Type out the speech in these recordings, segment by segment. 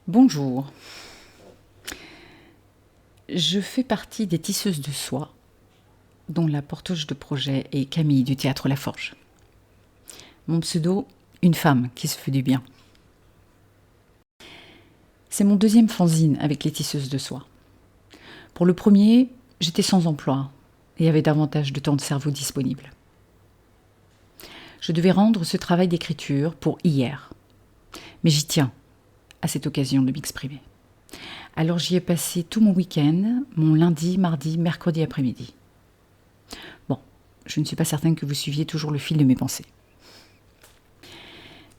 Bonjour. Je fais partie des tisseuses de soie, dont la porteuse de projet est Camille du théâtre La Forge. Mon pseudo, une femme qui se fait du bien. C'est mon deuxième fanzine avec les tisseuses de soie. Pour le premier, j'étais sans emploi et avait davantage de temps de cerveau disponible. Je devais rendre ce travail d'écriture pour hier. Mais j'y tiens à cette occasion de m'exprimer. Alors j'y ai passé tout mon week-end, mon lundi, mardi, mercredi après-midi. Bon, je ne suis pas certaine que vous suiviez toujours le fil de mes pensées.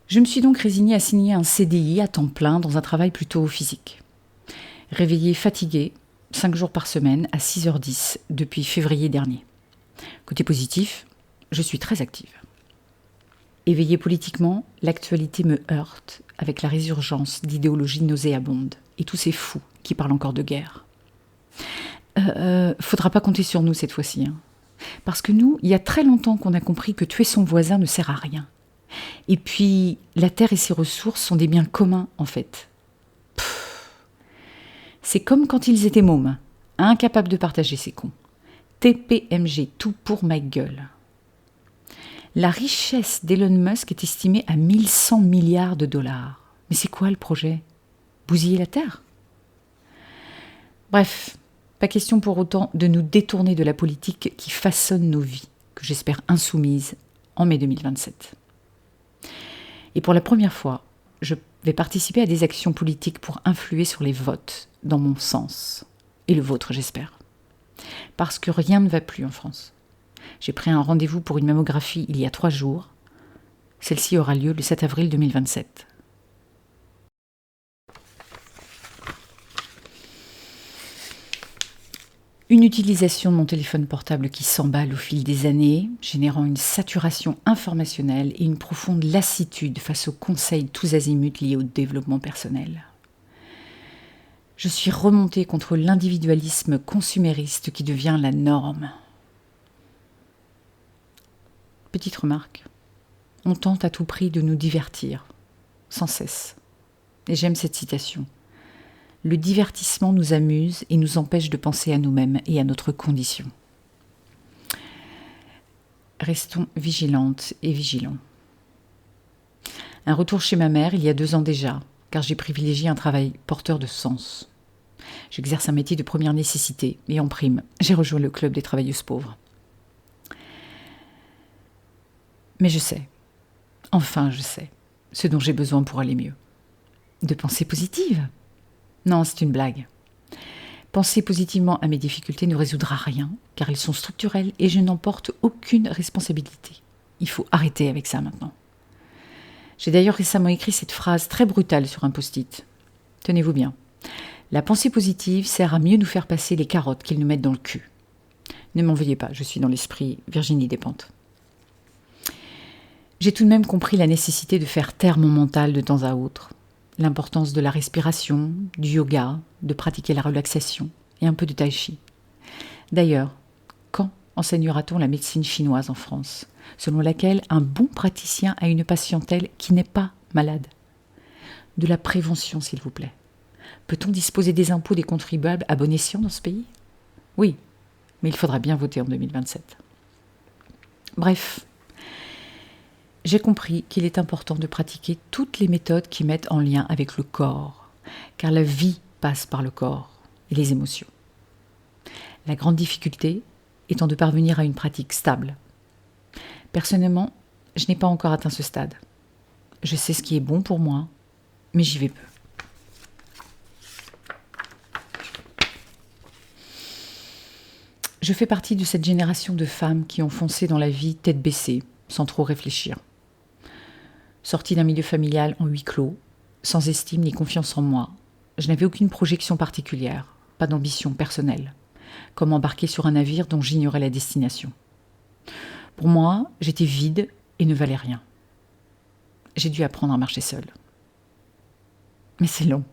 Je me suis donc résignée à signer un CDI à temps plein dans un travail plutôt physique. Réveillée fatiguée, 5 jours par semaine à 6h10 depuis février dernier. Côté positif, je suis très active. Éveillée politiquement, l'actualité me heurte avec la résurgence d'idéologies nauséabondes et tous ces fous qui parlent encore de guerre. Faudra pas compter sur nous cette fois-ci. Parce que nous, il y a très longtemps qu'on a compris que tuer son voisin ne sert à rien. Et puis, la terre et ses ressources sont des biens communs, en fait. C'est comme quand ils étaient mômes, incapables de partager ces cons. TPMG, tout pour ma gueule. La richesse d'Elon Musk est estimée à 1100 milliards de dollars. Mais c'est quoi le projet ? Bousiller la Terre ? Bref, pas question pour autant de nous détourner de la politique qui façonne nos vies, que j'espère insoumises en mai 2027. Et pour la première fois, je vais participer à des actions politiques pour influer sur les votes, dans mon sens. Et le vôtre, j'espère. Parce que rien ne va plus en France. J'ai pris un rendez-vous pour une mammographie il y a 3 jours. Celle-ci aura lieu le 7 avril 2027. Une utilisation de mon téléphone portable qui s'emballe au fil des années, générant une saturation informationnelle et une profonde lassitude face aux conseils tous azimuts liés au développement personnel. Je suis remontée contre l'individualisme consumériste qui devient la norme. Petite remarque, on tente à tout prix de nous divertir, sans cesse. Et j'aime cette citation. Le divertissement nous amuse et nous empêche de penser à nous-mêmes et à notre condition. Restons vigilantes et vigilants. Un retour chez ma mère il y a 2 ans déjà, car j'ai privilégié un travail porteur de sens. J'exerce un métier de première nécessité et en prime, j'ai rejoint le club des travailleuses pauvres. Mais je sais, enfin je sais, ce dont j'ai besoin pour aller mieux. De pensées positives ? Non, c'est une blague. Penser positivement à mes difficultés ne résoudra rien, car elles sont structurelles et je n'en porte aucune responsabilité. Il faut arrêter avec ça maintenant. J'ai d'ailleurs récemment écrit cette phrase très brutale sur un post-it. Tenez-vous bien. La pensée positive sert à mieux nous faire passer les carottes qu'ils nous mettent dans le cul. Ne m'en veuillez pas, je suis dans l'esprit Virginie Despentes. J'ai tout de même compris la nécessité de faire taire mon mental de temps à autre. L'importance de la respiration, du yoga, de pratiquer la relaxation et un peu de tai chi. D'ailleurs, quand enseignera-t-on la médecine chinoise en France, selon laquelle un bon praticien a une patientèle qui n'est pas malade ? De la prévention, s'il vous plaît. Peut-on disposer des impôts des contribuables à bon escient dans ce pays ? Oui, mais il faudra bien voter en 2027. Bref. J'ai compris qu'il est important de pratiquer toutes les méthodes qui mettent en lien avec le corps, car la vie passe par le corps et les émotions. La grande difficulté étant de parvenir à une pratique stable. Personnellement, je n'ai pas encore atteint ce stade. Je sais ce qui est bon pour moi, mais j'y vais peu. Je fais partie de cette génération de femmes qui ont foncé dans la vie tête baissée, sans trop réfléchir. Sortie d'un milieu familial en huis clos, sans estime ni confiance en moi, je n'avais aucune projection particulière, pas d'ambition personnelle, comme embarquer sur un navire dont j'ignorais la destination. Pour moi, j'étais vide et ne valais rien. J'ai dû apprendre à marcher seule. Mais c'est long.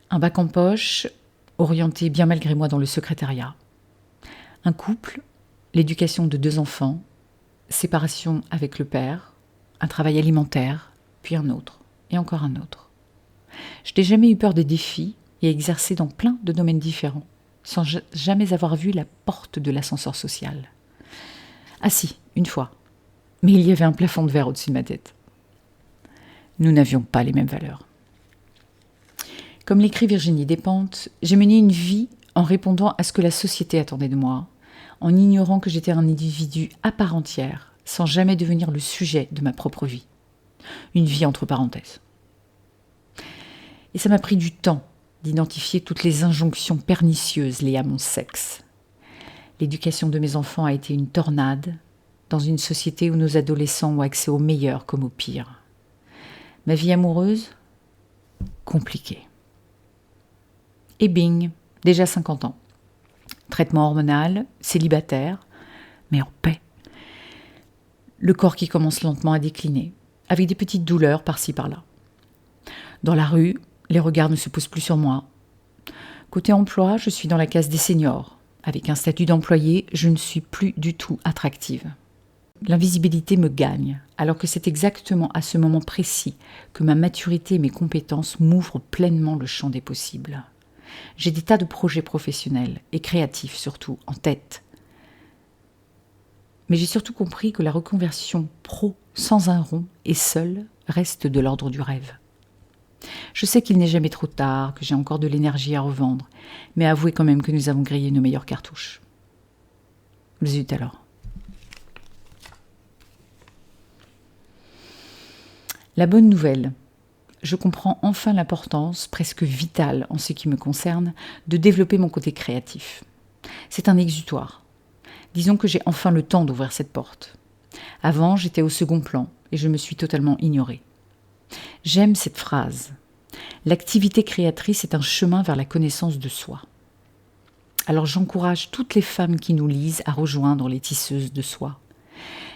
Un bac en poche, orienté bien malgré moi dans le secrétariat. Un couple, l'éducation de 2 enfants, séparation avec le père, un travail alimentaire, puis un autre, et encore un autre. Je n'ai jamais eu peur des défis et exercé dans plein de domaines différents, sans jamais avoir vu la porte de l'ascenseur social. Ah si, une fois. Mais il y avait un plafond de verre au-dessus de ma tête. Nous n'avions pas les mêmes valeurs. Comme l'écrit Virginie Despentes, j'ai mené une vie en répondant à ce que la société attendait de moi, en ignorant que j'étais un individu à part entière, sans jamais devenir le sujet de ma propre vie. Une vie entre parenthèses. Et ça m'a pris du temps d'identifier toutes les injonctions pernicieuses liées à mon sexe. L'éducation de mes enfants a été une tornade dans une société où nos adolescents ont accès au meilleur comme au pire. Ma vie amoureuse, compliquée. Et bing, déjà 50 ans. Traitement hormonal, célibataire, mais en paix. Le corps qui commence lentement à décliner, avec des petites douleurs par-ci par-là. Dans la rue, les regards ne se posent plus sur moi. Côté emploi, je suis dans la case des seniors. Avec un statut d'employé, je ne suis plus du tout attractive. L'invisibilité me gagne, alors que c'est exactement à ce moment précis que ma maturité et mes compétences m'ouvrent pleinement le champ des possibles. J'ai des tas de projets professionnels, et créatifs surtout, en tête. Mais j'ai surtout compris que la reconversion pro sans un rond et seule reste de l'ordre du rêve. Je sais qu'il n'est jamais trop tard, que j'ai encore de l'énergie à revendre, mais avouez quand même que nous avons grillé nos meilleures cartouches. Zut alors. La bonne nouvelle, je comprends enfin l'importance, presque vitale en ce qui me concerne, de développer mon côté créatif. C'est un exutoire. Disons que j'ai enfin le temps d'ouvrir cette porte. Avant, j'étais au second plan et je me suis totalement ignorée. J'aime cette phrase. L'activité créatrice est un chemin vers la connaissance de soi. Alors j'encourage toutes les femmes qui nous lisent à rejoindre les tisseuses de soi.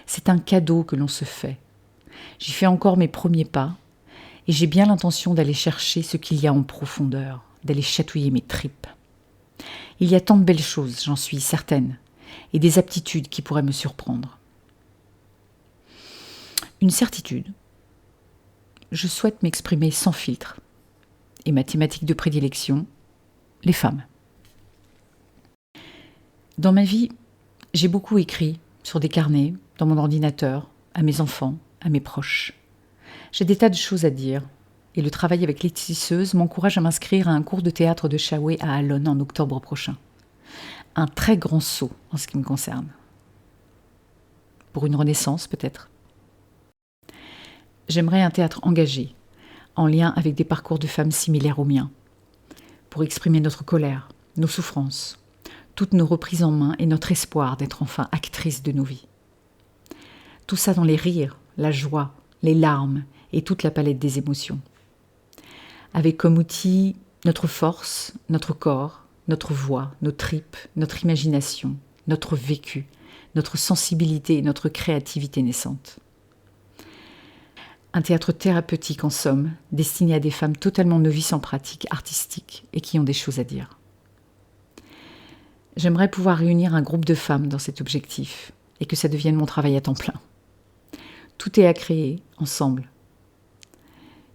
C'est un cadeau que l'on se fait. J'y fais encore mes premiers pas et j'ai bien l'intention d'aller chercher ce qu'il y a en profondeur, d'aller chatouiller mes tripes. Il y a tant de belles choses, j'en suis certaine, et des aptitudes qui pourraient me surprendre. Une certitude. Je souhaite m'exprimer sans filtre. Et ma thématique de prédilection, les femmes. Dans ma vie, j'ai beaucoup écrit sur des carnets, dans mon ordinateur, à mes enfants, à mes proches. J'ai des tas de choses à dire, et le travail avec les tisseuses m'encourage à m'inscrire à un cours de théâtre de Shaway à Allonne en octobre prochain. Un très grand saut en ce qui me concerne. Pour une renaissance, peut-être. J'aimerais un théâtre engagé, en lien avec des parcours de femmes similaires aux miens, pour exprimer notre colère, nos souffrances, toutes nos reprises en main et notre espoir d'être enfin actrices de nos vies. Tout ça dans les rires, la joie, les larmes et toute la palette des émotions. Avec comme outil notre force, notre corps, notre voix, nos tripes, notre imagination, notre vécu, notre sensibilité et notre créativité naissante. Un théâtre thérapeutique en somme, destiné à des femmes totalement novices en pratique artistique et qui ont des choses à dire. J'aimerais pouvoir réunir un groupe de femmes dans cet objectif et que ça devienne mon travail à temps plein. Tout est à créer ensemble.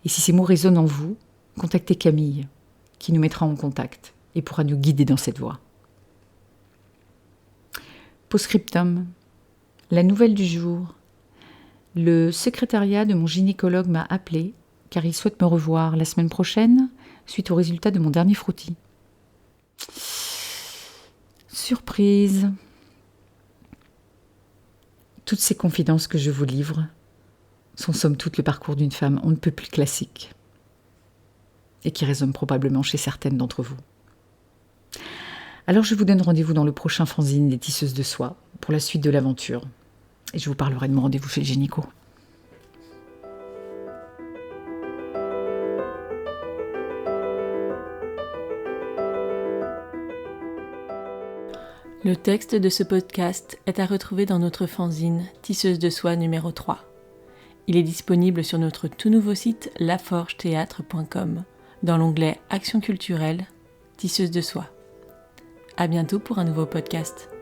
Et si ces mots résonnent en vous, contactez Camille, qui nous mettra en contact et pourra nous guider dans cette voie. Postscriptum. La nouvelle du jour. Le secrétariat de mon gynécologue m'a appelé car il souhaite me revoir la semaine prochaine suite au résultat de mon dernier frottis. Surprise. Toutes ces confidences que je vous livre sont somme toute le parcours d'une femme on ne peut plus classique et qui résonne probablement chez certaines d'entre vous. Alors je vous donne rendez-vous dans le prochain fanzine des Tisseuses de Soie pour la suite de l'aventure. Et je vous parlerai de mon rendez-vous chez le gynéco. Le texte de ce podcast est à retrouver dans notre fanzine Tisseuse de Soie numéro 3. Il est disponible sur notre tout nouveau site laforgethéâtre.com dans l'onglet Action culturelle, Tisseuse de Soie. À bientôt pour un nouveau podcast.